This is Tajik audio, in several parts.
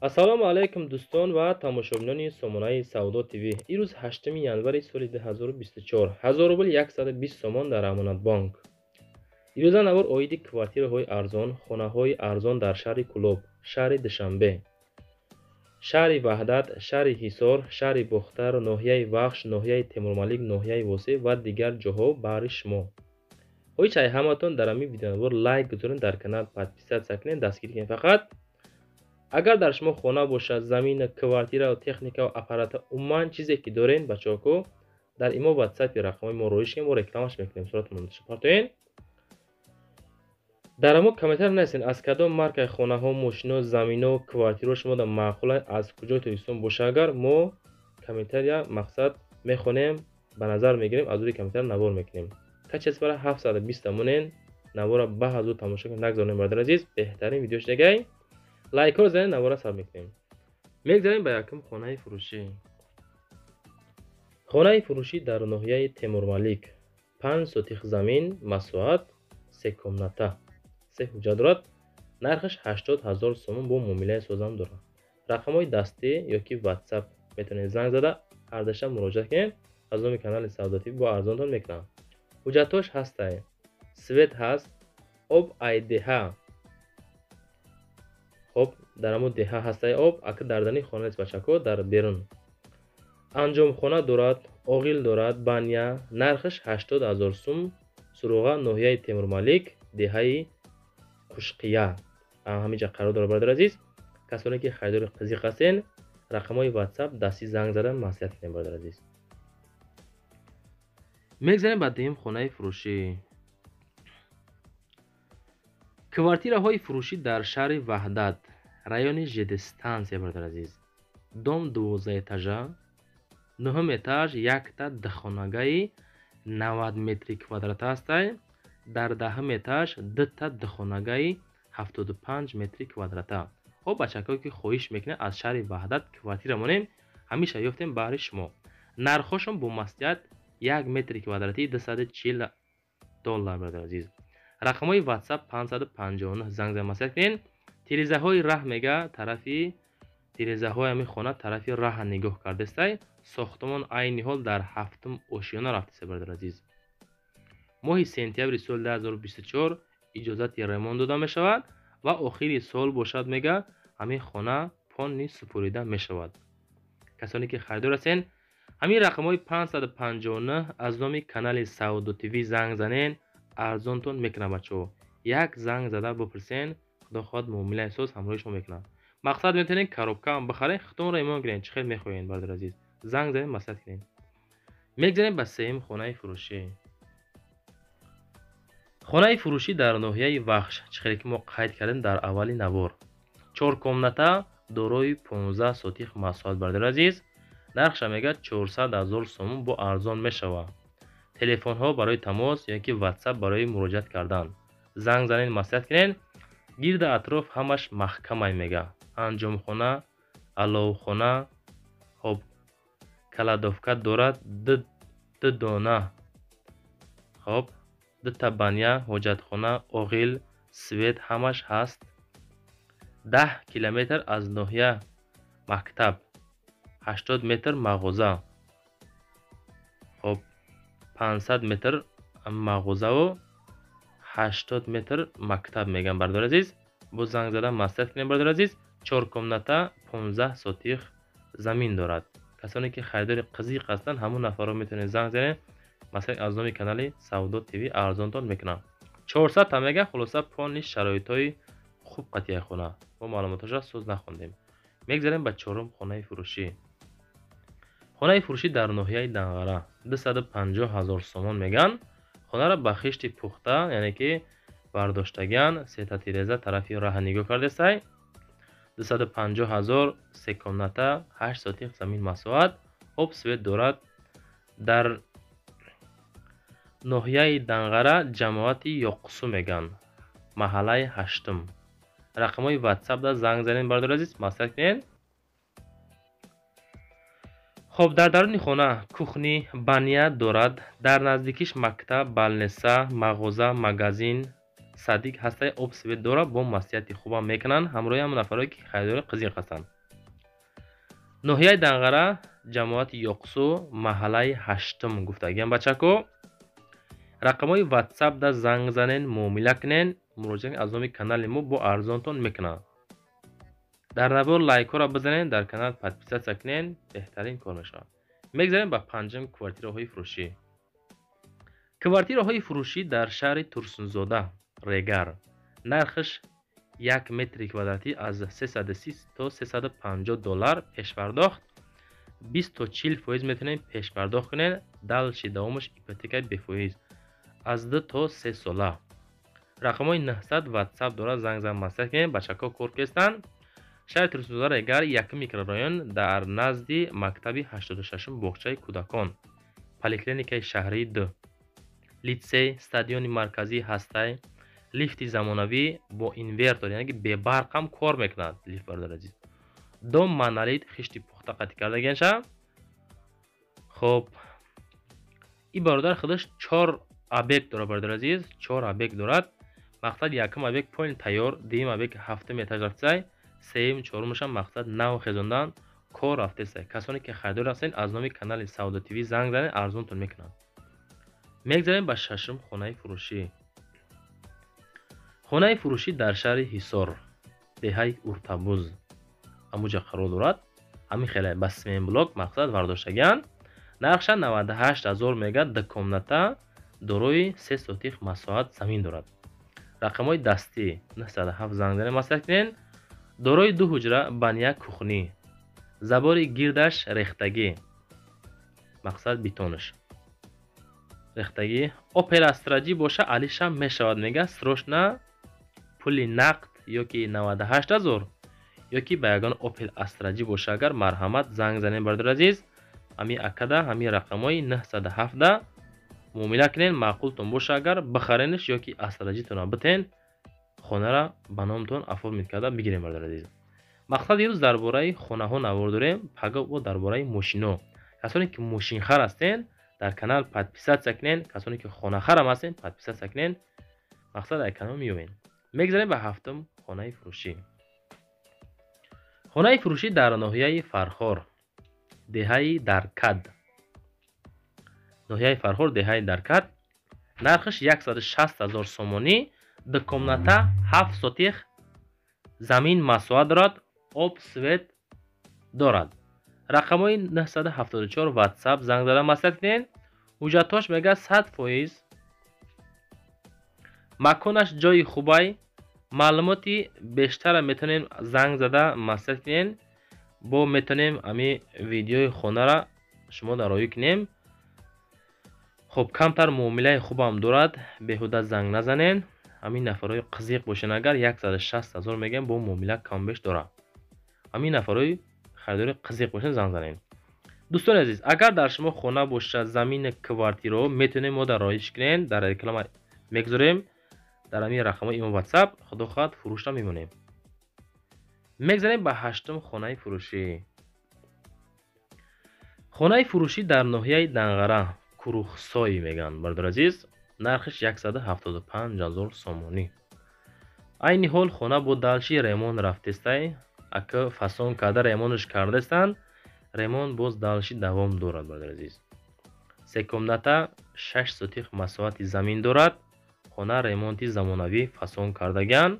ассалому алайкум дӯстон ва тамошобинони сомонаи Савдо ТВ. Ирӯз 8 январи соли 2024 1000 рубл 120 сомон дар Амонатбонк. ирӯза навор оиди квартираҳои арзон, хонаҳои арзон дар шаҳри Кӯлоб, шаҳри Душанбе, шаҳри Ваҳдат, шаҳри Ҳисор, шаҳри Бухтар, ноҳияи Вахш, ноҳияи Темурмалик, ноҳияи Восеъ ва дигар ҷоҳо баҳри шумо. ҳоҷаи ҳаматон дар ҳамин видеонавор лайк гузорен, дар канал подписатсия кунен, дастгирӣ кунен. Фақат агар дар шумо хона бошад, замина, квартира, техника ва аппарата, умуман чизе ки дорен, бачаҳоко дар имо WhatsApp рақамҳои мо роиш кунем, мо рекламаш мекунем, суратон мунташир партоен. дар ҳамо комментар нависен аз кадом маркаи хонаҳо, мошино, замино, квартиро шумо дар маъқулан аз куҷои Tojikiston боша, агар мо комментария мақсад мехонем, ба назар мегирем, аз рӯи комментар навор мекунем. качес бара 720 тамонен навора баъзу тамошо кунем, нагзаронем бародари азиз. беҳтарин видео шудагай лайкҳо занед, навора саб мекунем. мегзарем ба якум хонаи фурӯшӣ. хонаи фурӯшӣ дар ноҳияи Темурмалик, 5 сотих замин, масоат, 3 комната, 3 ҳуҷҷат дорад. нархаш 80 000 сомон бо муомилаи созам дорад. рақамҳои дастӣ ёки WhatsApp метавонед занг зада ардаша муроҷиат кунед. аз номи канали Савдо ТВ бо арзонтон мекунам. ҳуҷҷатош ҳастай, свет ҳаст, об айдеҳа. хоб дар ҳамо деҳа ҳастаи об ака дардани хона нест бачако, дар берун. анҷомхона дорад, оғил дорад, баня. нархаш 80 000 сум. суруға ноҳияи Темурмалик, деҳаи Қушқия. ҳамиҷа қарор дорад бародари азиз. касоне ки харидори қызиқ ҳастен, рақамҳои WhatsApp дастӣ занг зада маслиҳат кунем бародари азиз. мегзарем ба дуюм хонаи фурӯшӣ. квартираҳои фурӯшӣ дар шаҳри Ваҳдат, райони ЖД-станция бародари азиз. дом 12 этажа, 9 этаж, якта духонагаи 90 метри квадрат ҳастай. дар 10 этаж дута духонагаи 75 метри квадрата. ҳо бачакое ки хоҳиш мекунед аз шаҳри Ваҳдат квартира монем, ҳамеша ёфтем баҳри шумо. нархошон бо маслиҳат 1 метри квадратӣ $240 бародари азиз. рақамҳои WhatsApp 559 занг зада маслиҳат кунед. тирезаҳои раҳ мега тарафи тирезаҳои ҳамин хона тарафи раҳ нигоҳ кардестай. сохтмон айни ҳол дар 7-ум ошиёна рафтеса бародари азиз. моҳи сентябри соли 2024 иҷозати ремонт дода мешавад ва охири сол бошад мега ҳамин хона понни супорида мешавад. касоне ки харидор ҳастен, ҳамин рақамҳои 559 аз номи канали Савдо ТВ занг занен, арзонтон мекунад бачаҳо. як занг зада бипурсен, худо хоҳад муомилаи соз ҳамроҳи шумо мекунад. мақсад метавонед коробкаам бихарен, худтонро эмон кунед, чӣ хел мехоҳед бародари азиз. занг занед, маслиҳат кунед. мегзарем ба сеюм хонаи фурӯшӣ. хонаи фурӯшӣ дар ноҳияи Вахш, чӣ хеле ки мо қайд кардем дар аввали навор. 4 комната, дорои 15 сотих масоат бародари азиз. нархша мега 400 000 сомон бо арзон мешавад. телефонҳо барои тамос ёки WhatsApp барои муроҷиат кардан. занг занед, маслиҳат кунед. гирда атроф ҳамаш маҳкамай мега. анҷомхона, аловхона, хоб каладовка дорад, ду дона. хоб дута баня, ҳоҷатхона, оғил, свет ҳамаш ҳаст. 10 километр аз ноҳия мактаб, 80 метр мағоза. хоб 500 метр мағозаву 80 метр мактаб мегам бародари азиз. бо занг зада маслиҳат кунем бародари азиз. 4 комната, 15 сотих замин дорад. касоне ки харидори қызиқ ҳастанд, ҳамон нафарро метавонед занг занед. масалан аз номи канали Савдо ТВ арзонтон мекунам. 400 та мега, хулоса понни шароитҳои хуб қатъияи хона. мо маълумоташа соз нахондем. мегзарем ба чорум хонаи фурӯшӣ. хонаи фурӯшӣ дар ноҳияи Данғара, 250 000 сомон меган. хонара ба хишти пухта, яъне ки бардоштаган, сета тиреза тарафи раҳ нигоҳ кардесай. 250 000, 3 комната, 8 сотих замин масоат, об свет дорад. дар ноҳияи Данғара, ҷамоати Ёқсу меган, маҳаллаи 8-ум. рақамҳои WhatsApp да занг занед бародари азиз, маслиҳат кунед. хоб дар даруни хона кухни, баня дорад. дар наздикиш мактаб, балнеса, мағоза, магазин, садик ҳастаи об свет дора бо маслиҳати хубам мекунанд ҳамроҳи ҳамон нафаре ки харидори қызиқ ҳастанд. ноҳияи Данғара, ҷамоати Ёқсу, маҳаллаи 8 гуфтагиям бачако. рақамҳои WhatsApp да занг занен, муомила кунен, муроҷиат аз номи канали мо бо арзонтон мекунанд. дар навор лайкҳоро бизанен, дар канал подписатсия кунен, беҳтарин кор мешавад. мегзарем ба панҷум квартираҳои фурӯшӣ. квартираҳои фурӯшӣ дар шаҳри Турсунзода, Регар. нархиш 1 метри квадратӣ аз 330 то 350 доллар пешпардохт. 20 то 40% метавонем пешпардохт кунем. далши давомаш ипотекаи бефоиз аз 2 то 3 сола. рақамҳои 900 WhatsApp дора, занг зан маслиҳат кунем, бачако кор кестанд. шаҳри Турсунзода, Регар, 1 микрорайон дар назди мактаби 86 боғчаи кӯдакон, поликлиникаи шаҳрии 2, литсей, стадиони марказӣ ҳастай, лифти замонавӣ бо инвертор, яъне бебарқам кор мекунад. лифт бародар азиз, дом монолит, хишти пухта қатӣ кардагианша. хоб ин бародар худаш 4 объект дорад бародар азиз, 4 объект дорад. мақсад якум объект полн тайёр, дуюм объект 7 этаж рафтсай, сеюм, чорумашам мақсад нав хезондан кор рафтесай. касоне ки харидор ҳастанд аз номи канали Сауда ТВ занг занед, арзонтон мекунанд. мегзарем ба шашум хонаи фурӯшӣ. хонаи фурӯшӣ дар шаҳри Ҳисор, деҳаи Уртабуз амуҷа қарор дорад. ҳамин хеле ба Семен блок мақсад вардоштагиан. нархша 98 000 мега, дукомната, дорои 3 сотих масоҳат замин дорад. рақамҳои дастӣ 907 занг занед маслиҳат кунед. дорои 2 ҳуҷра баня кухнӣ, забори гирдаш рехтагӣ, мақсад бетонаш рехтагӣ. Opel Astra G боша алишам мешавад мега, срочна пули нақд ёки 98 000 ёки ба ягон Opel Astra G боша, агар марҳамат занг занед бародар азиз. ҳамин акада ҳамин рақамҳои 907 муомила кунед, маъқултон боша, агар бихаренш ёки Astra G тона битен, хонара ба номтон оформит карда бигирем бародар азиз. мақсад имрӯз дар бораи хонаҳо навор дорем, пага бо дар бораи мошино. касоне ки мошинхар ҳастед, дар канал подписатсия кунед, касоне ки хонахарам ҳастед, подписатсия кунед, мақсад дар канал меёбед. мегзарем ба ҳафтум хонаи фурӯшӣ. хонаи фурӯшӣ дар ноҳияи Фархор, деҳаи Даркад. ноҳияи Фархор, деҳаи Даркад. нархиш 160 000 сомонӣ, дукомната 7 сотих замин масоҳат дорад, об свет дорад. рақамҳои 974 WhatsApp занг зада маслиҳат кунед. ҳуҷҷатош мега 100%. маконаш ҷои хубай. маълумоти бештара метавонем занг зада маслиҳат кунед. бо метавонем ами видеои хонара шумо дароӣ кунем. хоб камтар муомилаи хубам дорад, беҳуда занг назанен. ҳамин нафарҳои қызиқ бошен, агар 160 000 мегем бо муомила камбеш дорад. ҳамин нафарҳои харидори қызиқ бошен, занг занен. дӯстони азиз, агар дар шумо хона бошад, замини квартира метавонем мо дароиш кунем, дар реклама мегзорем дар ҳамин рақамҳои имо WhatsApp. худо хоҳад фурӯшда мемонем. мегзарем ба ҳаштум хонаи фурӯшӣ. хонаи фурӯшӣ дар ноҳияи Данғара, Курухсой мегӯянд бародар азиз. нархиш 175 000 сомонӣ. айни ҳол хона бо далши ремонт рафтестай, ака фасон карда ремонтш кардестанд. ремонт боз далши давом дорад бародар азиз. се комната 6 сотих масоҳати замин дорад. хона ремонти замонавӣ фасон кардагиан.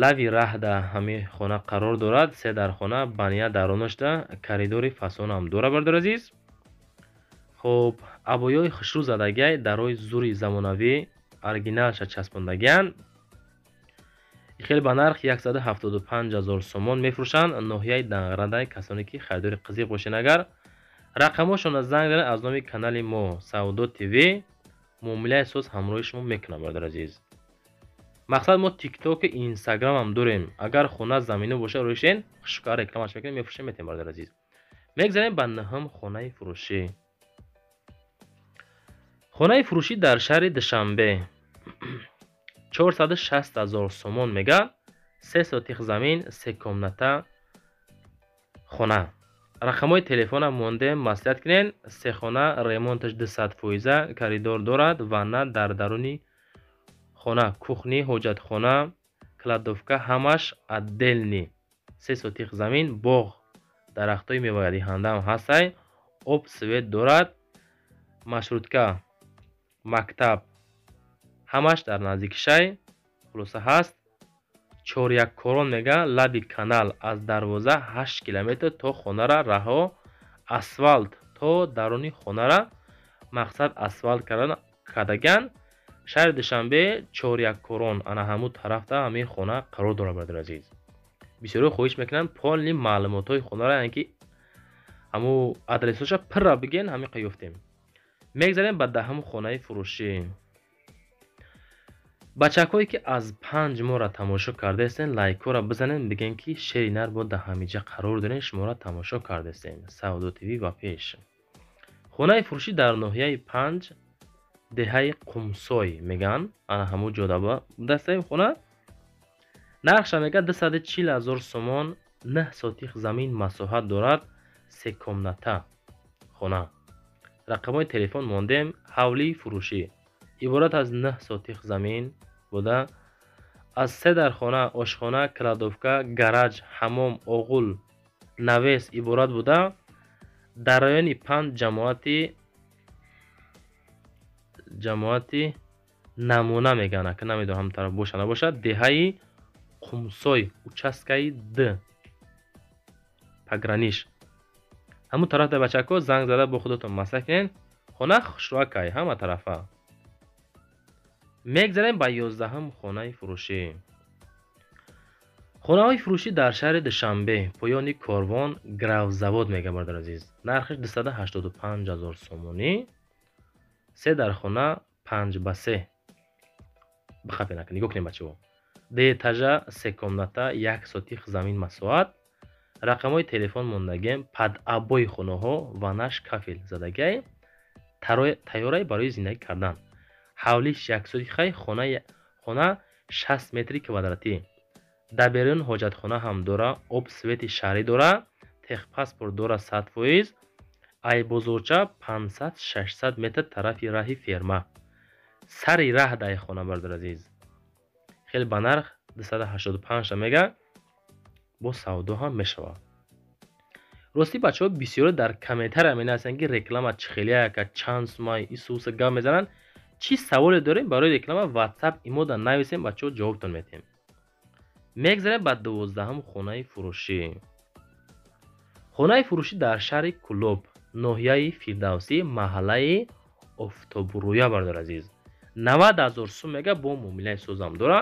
лави раҳда ҳамин хона қарор дорад. се дар хона баня даронашда, коридори фасон ҳам дорад бародар азиз. хоб абоёи хушрӯ задагиай дарои зури замонавӣ оригиналша часпондагиан. хеле ба нарх 175 000 сомон мефурӯшанд. ноҳияи Данғарадай, касоне ки харидори қызиқ бошен, агар рақамҳошона занг занед, аз номи канали мо Саудо ТВ муомилаи соз ҳамроҳи шумо мекунам бародар азиз. мақсад мо TikTok, Instagram ҳам дорем. агар хона замино боша рӯшен, хушка рекламаш мекунем, мефурӯшем метем бародар азиз. мегзарем ба наҳум хонаи фурӯшӣ. хонаи фурӯшӣ дар шаҳри Душанбе, 460 000 сомон мега, 3 сотих замин, 3 комната хона. рақамҳои телефонам мондем, маслиҳат кунед. 3 хона ремонташ 200%, коридор дорад, ванна дар даруни хона, кухни, ҳоҷатхона, кладовка ҳамаш отдельни. 3 сотих замин, боғ, дарахтои мевадиҳандаам ҳастай, об свет дорад, маршрутка, мактаб ҳамаш дар наздикишай. хулоса ҳаст. чоряккорон мега лаби канал аз дарвоза 8 километр то хонара раҳо, асфалт то даруни хонара, мақсад асфалт кардаган. шаҳри Душанбе, чоряккорон, ана ҳамун тарафта ҳамин хона қарор дорад. бародари азиз, бисёриҳо хоҳиш мекунанд полни маълумотҳои хонара, яъне ки ҳамун адресоша пирра биген ҳамин қа ёфтем. мегзарем ба даҳум хонаи фурӯшӣ. бачакҳое ки аз 5 моҳра тамошо кардаестен, лайкора бизанен, биген ки шери нар бо даҳамиҷа қарор дорем, шуморо тамошо кардаестен. Савдо ТВ ва пеш. хонаи фурӯшӣ дар ноҳияи 5 деҳаи Қумсой меган, ана ҳамун ҷода будастаи хона. нархша мега 240,000 сомон, 9 сотих замин масоҳат дорад, 3 комната хона. рақамҳои телефон мондем. ҳавлии фурӯшӣ иборат аз 9 сотих замин буда, аз 3 дар хона, ошхона, кладовка, гараж, ҳамом, оғул, навес иборат буда, дар раёни 5 ҷамоати намуна мегана, ки намедонам ҳам тараф боша набошад, деҳаи Қумсой, участкаи Д, паграниш. ҳамун тараф да бачако занг зада бо худатон маслиҳат кунен. хона хушроакай ҳама тарафа. мегзарем ба 11-ум хонаи фурӯшӣ. хонаҳои фурӯшӣ дар шаҳри Душанбе, поёни Корвон, гравзавод мега. бародари азиз, нархиш 285,000 сомонӣ, 3 дар хона, 5 ба 3. бихафе накунед, нигоҳ кунед бачаҳо. 2 этажа, 3 комната, 1 сотих замин масоҳат. рақамҳои телефон мондагем. падъабои хонаҳо ванаш кафел задагай, тайёрае барои зиндагӣ кардан. ҳавлиш 1 сотихай, хона 60 метри квадратӣ. дар берун ҳоҷатхона ҳам дора, об свети шаҳрӣ дора, техпаспорт дора 100%. айбозорча 500-600 метр тарафи раҳи ферма. сари раҳ дай хона. бародари азиз, хеле ба нарх 285 мега, бо савдо ҳам мешавад. рости бачаҳо бисёре дар комментария менависанд ки реклама чихелияка, чанд сумай исуса гап мезананд. чӣ саволе дорем барои реклама, ватсап имода нависем, бачаҳо ҷавобтон медиҳем. мегзарем ба 12-ум хонаи фурӯшӣ. хонаи фурӯшӣ дар шаҳри Кӯлоб, ноҳияи Фирдавсӣ, маҳаллаи Офтобрӯя. бародари азиз, 90,000 сум мега, бо муомилаи созам дора.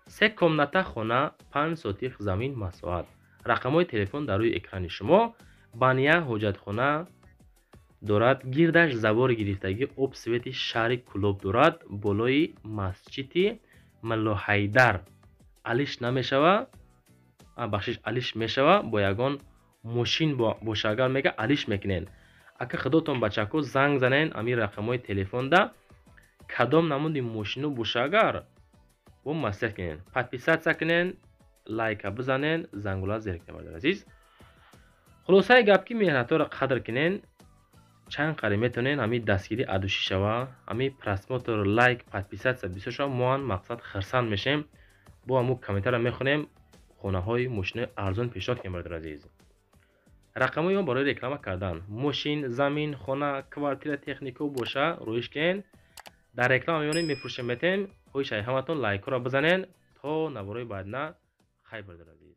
3 комната хона, 5 сотих замин масоҳат. рақамҳои телефон дар рӯи экрани шумо. бания ҳоҷатхона дорад, гирдаш забори гирифтагӣ, об свети шаҳри Кӯлоб дорад, болои масҷиди Муллоҳайдар. алиш намешава, бахшиш алиш мешава, бо ягон мошин боша агар мега алиш мекунен. ака худотон бачако занг занен амин рақамҳои телефонда, кадом намуди мошину боша агар бо маслиҳат кунен, подписатсия кунен, лайка бизанен, зангула зеркунен. бародари азиз, хулосаи гап ки меҳнатҳоро қадр кунен, чанд қари метонен ҳамин дастгирӣ адушӣ шава, ҳамин просмотр, лайк, подписатсия бисёр шава. мо ан мақсад хирсанд мешем, бо ҳамун комментария мехонем, хонаҳои мошинои арзон пешниҳод кунем. бародари азиз, рақамҳои он барои реклама кардан, мошин, замин, хона, квартира, технико боша рӯиш кунен. дар реклама меёнем, мефурӯшем, метем. хоҳишаи ҳаматон лайкҳоро бизанен. то навбарои баъдина хайр. бародари азиз.